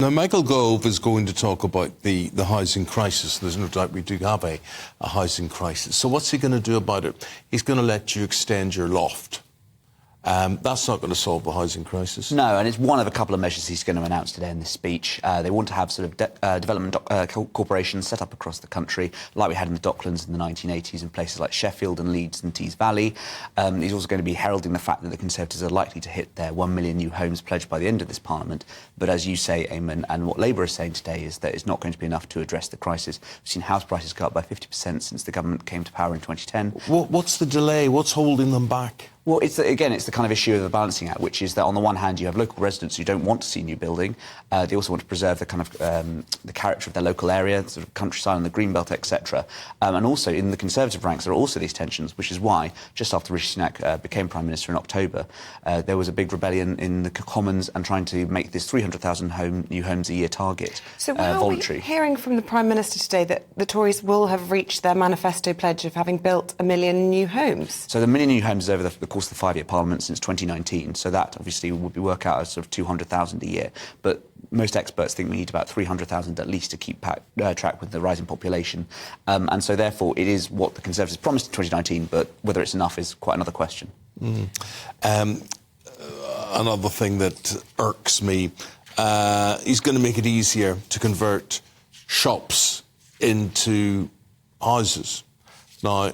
Now, Michael Gove is going to talk about the housing crisis. There's no doubt we do have a housing crisis. So what's he going to do about it? He's going to let you extend your loft. That's not going to solve the housing crisis. No, and it's one of a couple of measures he's going to announce today in this speech. They want to have sort of development corporations set up across the country, like we had in the Docklands in the 1980s in places like Sheffield and Leeds and Tees Valley. He's also going to be heralding the fact that the Conservatives are likely to hit their 1 million new homes pledged by the end of this Parliament. But as you say, Eamon, and what Labour is saying today is that it's not going to be enough to address the crisis. We've seen house prices go up by 50% since the government came to power in 2010. What's the delay? What's holding them back? Well, it's the kind of issue of the balancing act, which is that on the one hand you have local residents who don't want to see new building. They also want to preserve the kind of the character of their local area, the sort of countryside and the greenbelt, etc. And also in the Conservative ranks there are also these tensions, which is why just after Rishi Sunak became Prime Minister in October, there was a big rebellion in the Commons and trying to make this 300,000 new homes a year target voluntary. Are we hearing from the Prime Minister today that the Tories will have reached their manifesto pledge of having built 1 million new homes? So the 1 million new homes is over the course of the 5-year Parliament since 2019, so that obviously would be work out as sort of 200,000 a year. But most experts think we need about 300,000 at least to keep track with the rising population. And so therefore it is what the Conservatives promised in 2019, but whether it's enough is quite another question. Another thing that irks me, he's going to make it easier to convert shops into houses. Now,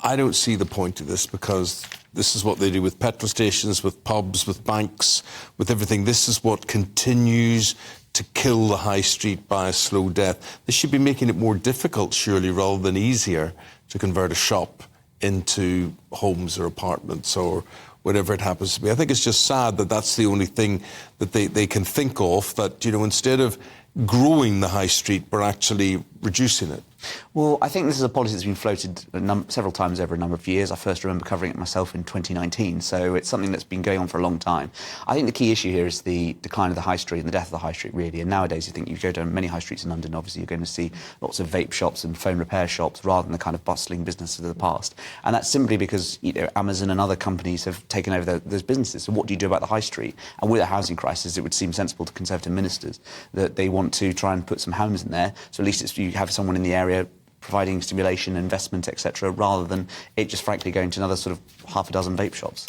I don't see the point of this because this is what they do with petrol stations, with pubs, with banks, with everything. This is what continues to kill the high street by a slow death. They should be making it more difficult, surely, rather than easier to convert a shop into homes or apartments or whatever it happens to be. I think it's just sad that that's the only thing that they can think of, that, you know, instead of growing the high street, we're actually reducing it. Well, I think this is a policy that's been floated several times over a number of years. I first remember covering it myself in 2019, so it's something that's been going on for a long time. I think the key issue here is the decline of the high street and the death of the high street, really. And nowadays, you think you go down many high streets in London, obviously you're going to see lots of vape shops and phone repair shops rather than the kind of bustling businesses of the past. And that's simply because, you know, Amazon and other companies have taken over those businesses. So what do you do about the high street? And with a housing crisis, it would seem sensible to Conservative ministers that they want to try and put some homes in there, so at least you have someone in the area providing stimulation, investment, etc., rather than it just frankly going to another sort of half a dozen vape shops.